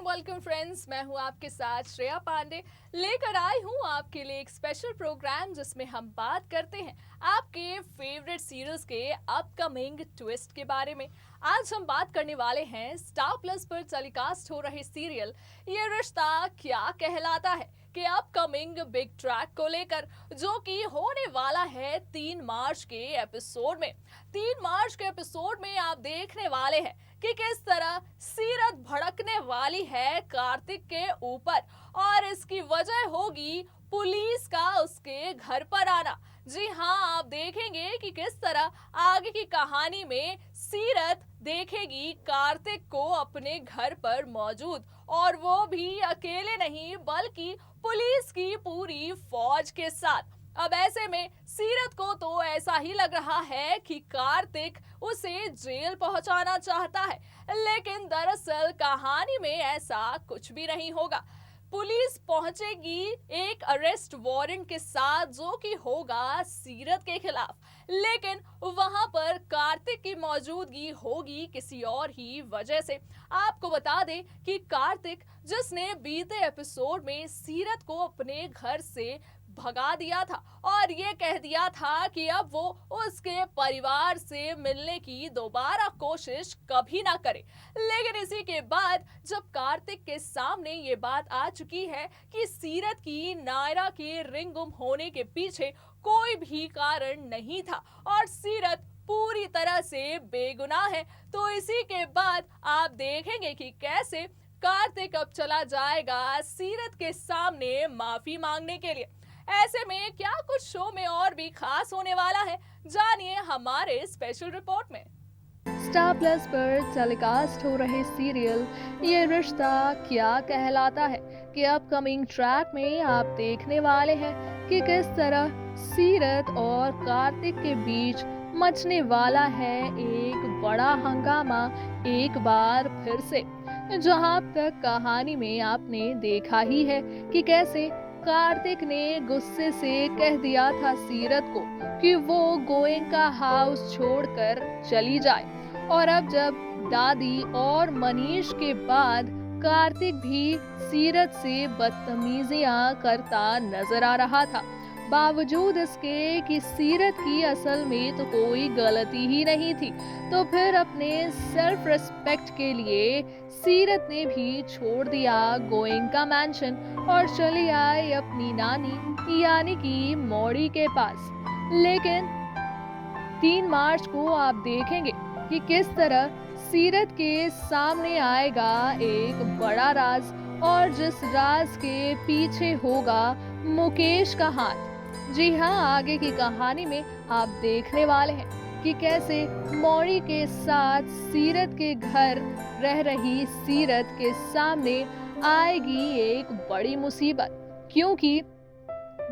Welcome friends, मैं हूं आपके साथ श्रेया पांडे। लेकर आई हूं आपके लिए एक स्पेशल प्रोग्राम जिसमें हम बात करते हैं आपके फेवरेट सीरियल्स के अपकमिंग ट्विस्ट के बारे में। आज हम बात करने वाले हैं स्टार प्लस पर टेलीकास्ट हो रहे सीरियल ये रिश्ता क्या कहलाता है कि अपकमिंग बिग ट्रैक को लेकर, जो कि होने वाला है 3 मार्च के एपिसोड में। 3 मार्च के एपिसोड में आप देखने वाले हैं कि किस तरह सीरत भड़कने वाली है कार्तिक के ऊपर, और इसकी वजह होगी पुलिस का उसके घर पर आना। जी हाँ, आप देखेंगे कि किस तरह आगे की कहानी में सीरत देखेगी कार्तिक को अपने घर पर मौजूद, और वो भी अकेले नहीं बल्कि पुलिस की पूरी फौज के साथ। अब ऐसे में सीरत को तो ऐसा ही लग रहा है कि कार्तिक उसे जेल पहुंचाना चाहता है, लेकिन दरअसल कहानी में ऐसा कुछ भी नहीं होगा। पुलिस पहुंचेगी एक अरेस्ट वारंट के साथ, जो कि होगा सीरत के खिलाफ, लेकिन वहां पर कार्तिक की मौजूदगी होगी किसी और ही वजह से। आपको बता दें कि कार्तिक, जिसने बीते एपिसोड में सीरत को अपने घर से भगा दिया था और ये कह दिया था कि अब वो उसके परिवार से मिलने की दोबारा कोशिश कभी ना करे, लेकिन इसी के बाद जब कार्तिक के सामने ये बात आ चुकी है कि सीरत की नायरा के रिंग गुम होने के पीछे कोई भी कारण नहीं था और सीरत पूरी तरह से बेगुनाह है, तो इसी के बाद आप देखेंगे कि कैसे कार्तिक अब चला जाएगा सीरत के सामने माफी मांगने के लिए। ऐसे में क्या कुछ शो में और भी खास होने वाला है, जानिए हमारे स्पेशल रिपोर्ट में। स्टार प्लस पर टेलीकास्ट हो रहे सीरियल ये रिश्ता क्या कहलाता है कि अपकमिंग ट्रैक में आप देखने वाले हैं कि किस तरह सीरत और कार्तिक के बीच मचने वाला है एक बड़ा हंगामा एक बार फिर से। जहां तक कहानी में आपने देखा ही है कि कैसे कार्तिक ने गुस्से से कह दिया था सीरत को कि वो गोयनका हाउस छोड़कर चली जाए, और अब जब दादी और मनीष के बाद कार्तिक भी सीरत से बदतमीजियां करता नजर आ रहा था, बावजूद इसके कि सीरत की असल में तो कोई गलती ही नहीं थी, तो फिर अपने सेल्फ रिस्पेक्ट के लिए सीरत ने भी छोड़ दिया गोयनका मैंशन और चली आई अपनी नानी यानी कि मौड़ी के पास। लेकिन 3 मार्च को आप देखेंगे कि किस तरह सीरत के सामने आएगा एक बड़ा राज, और जिस राज के पीछे होगा मुकेश का हाथ। जी हाँ, आगे की कहानी में आप देखने वाले हैं कि कैसे मौरी के साथ सीरत के घर रह रही सीरत के सामने आएगी एक बड़ी मुसीबत, क्योंकि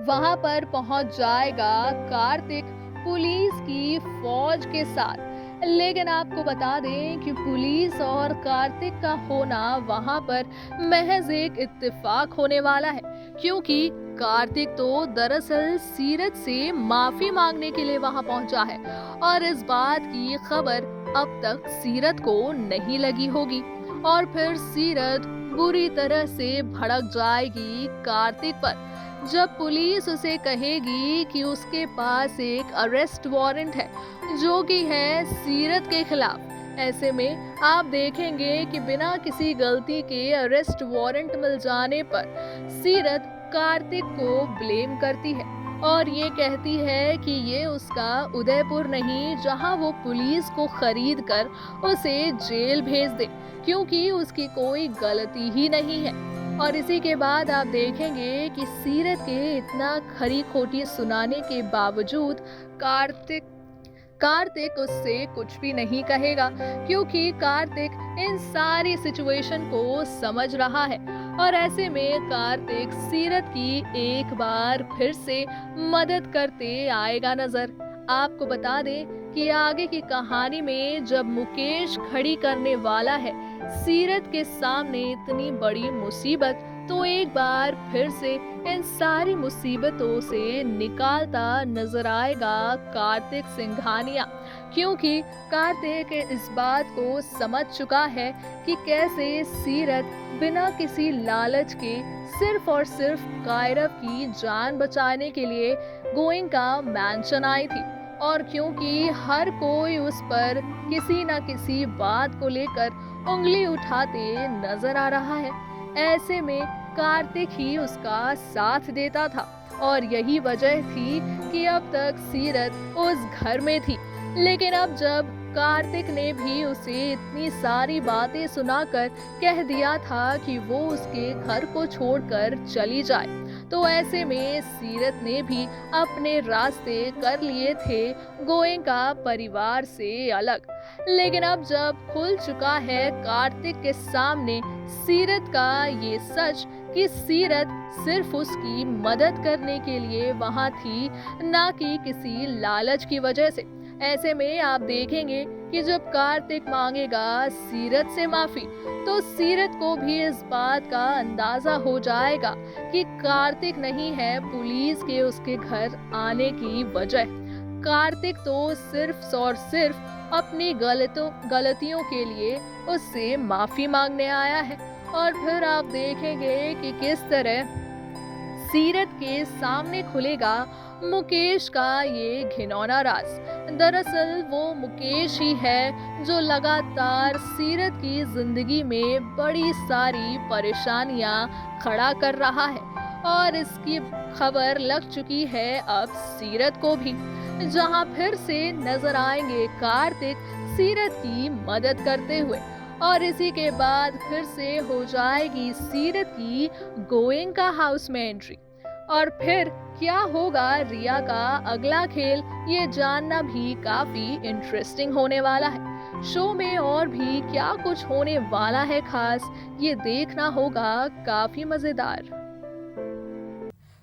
वहां पर पहुंच जाएगा कार्तिक पुलिस की फौज के साथ। लेकिन आपको बता दें कि पुलिस और कार्तिक का होना वहां पर महज एक इत्तेफाक होने वाला है, क्योंकि कार्तिक तो दरअसल सीरत से माफी मांगने के लिए वहां पहुंचा है, और इस बात की खबर अब तक सीरत को नहीं लगी होगी, और फिर सीरत बुरी तरह से भड़क जाएगी कार्तिक पर जब पुलिस उसे कहेगी कि उसके पास एक अरेस्ट वारंट है जो कि है सीरत के खिलाफ। ऐसे में आप देखेंगे कि बिना किसी गलती के अरेस्ट वारंट मिल जाने पर सीरत कार्तिक को ब्लेम करती है और ये कहती है कि ये उसका उदयपुर नहीं जहां वो पुलिस को खरीद कर उसे जेल भेज दे, क्योंकि उसकी कोई गलती ही नहीं है। और इसी के बाद आप देखेंगे कि सीरत के इतना खरी खोटी सुनाने के बावजूद कार्तिक उससे कुछ भी नहीं कहेगा, क्योंकि कार्तिक इन सारी सिचुएशन को समझ रहा है। और ऐसे में कार्तिक सीरत की एक बार फिर से मदद करते आएगा नजर। आपको बता दें कि आगे की कहानी में जब मुकेश खड़ी करने वाला है सीरत के सामने इतनी बड़ी मुसीबत, तो एक बार फिर से इन सारी मुसीबतों से निकालता नजर आएगा कार्तिक सिंघानिया, क्योंकि कार्तिक इस बात को समझ चुका है कि कैसे सीरत बिना किसी लालच के सिर्फ और सिर्फ कायरव की जान बचाने के लिए गोइंका मैंशन आई थी। और क्योंकि हर कोई उस पर किसी न किसी बात को लेकर उंगली उठाते नजर आ रहा है, ऐसे में कार्तिक ही उसका साथ देता था और यही वजह थी कि अब तक सीरत उस घर में थी। लेकिन अब जब कार्तिक ने भी उसे इतनी सारी बातें सुनाकर कह दिया था कि वो उसके घर को छोड़कर चली जाए, तो ऐसे में सीरत ने भी अपने रास्ते कर लिए थे गोएंका परिवार से अलग। लेकिन अब जब खुल चुका है कार्तिक के सामने सीरत का ये सच कि सीरत सिर्फ उसकी मदद करने के लिए वहां थी, ना कि किसी लालच की वजह से, ऐसे में आप देखेंगे कि जब कार्तिक मांगेगा सीरत से माफी, तो सीरत को भी इस बात का अंदाजा हो जाएगा कि कार्तिक नहीं है पुलिस के उसके घर आने की वजह। कार्तिक तो सिर्फ और सिर्फ अपनी गलतियों के लिए उससे माफी मांगने आया है। और फिर आप देखेंगे कि किस तरह सीरत के सामने खुलेगा मुकेश का ये घिनौना राज। दरअसल वो मुकेश ही है जो लगातार सीरत की जिंदगी में बड़ी सारी परेशानियां खड़ा कर रहा है, और इसकी खबर लग चुकी है अब सीरत को भी, जहां फिर से नजर आएंगे कार्तिक सीरत की मदद करते हुए। और इसी के बाद फिर से हो जाएगी सीरत की गोएंका हाउस में एंट्री। और फिर क्या होगा रिया का अगला खेल, ये जानना भी काफी इंटरेस्टिंग होने वाला है। शो में और भी क्या कुछ होने वाला है खास, ये देखना होगा काफी मजेदार।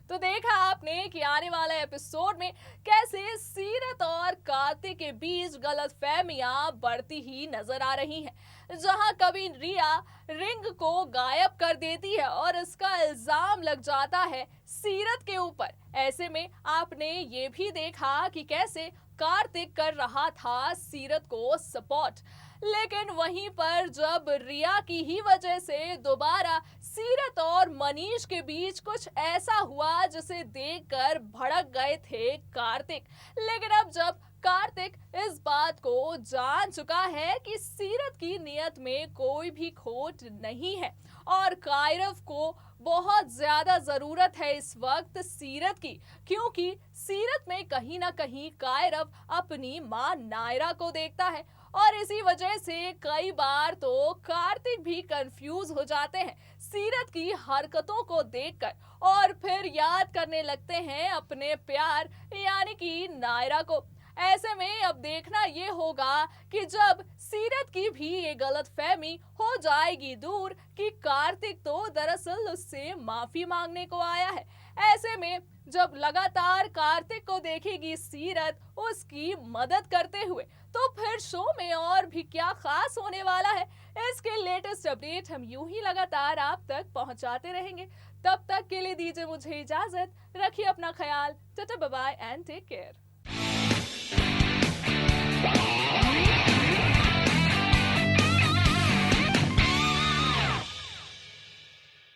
तो देखा आपने कि आने वाले एपिसोड में कैसे सीरत और कार्तिक के बीच गलतफहमियां बढ़ती ही नजर आ रही हैं, जहां कभी रिया रिंग को गायब कर देती है और इसका इल्जाम लग जाता है सीरत के ऊपर। ऐसे में आपने ये भी देखा कि कैसे कार्तिक कर रहा था सीरत को सपोर्ट, लेकिन वहीं पर जब रिया की ही वजह से दोबारा सीरत और मनीष के बीच कुछ ऐसा हुआ जिसे देखकर भड़क गए थे कार्तिक। लेकिन अब जब कार्तिक इस बात को जान चुका है कि सीरत की नियत में कोई भी खोट नहीं है और कायरव को बहुत ज्यादा जरूरत है इस वक्त सीरत की, क्योंकि सीरत में कहीं ना कहीं कायरव अपनी मां नायरा को देखता है। और इसी वजह से कई बार तो कार्तिक भी कंफ्यूज हो जाते हैं सीरत की हरकतों को देखकर, और फिर याद करने लगते हैं अपने प्यार यानी कि नायरा को। ऐसे में अब देखना ये होगा कि जब सीरत की भी ये गलतफहमी हो जाएगी दूर कि कार्तिक तो दरअसल उससे माफी मांगने को आया है, ऐसे में जब लगातार कार्तिक को देखेगी सीरत उसकी मदद करते हुए, तो फिर शो में और भी क्या खास होने वाला है, इसके लेटेस्ट अपडेट हम यूं ही लगातार आप तक पहुंचाते रहेंगे। तब तक के लिए दीजिए मुझे इजाजत, रखिए अपना ख्याल, tata bye bye and take care.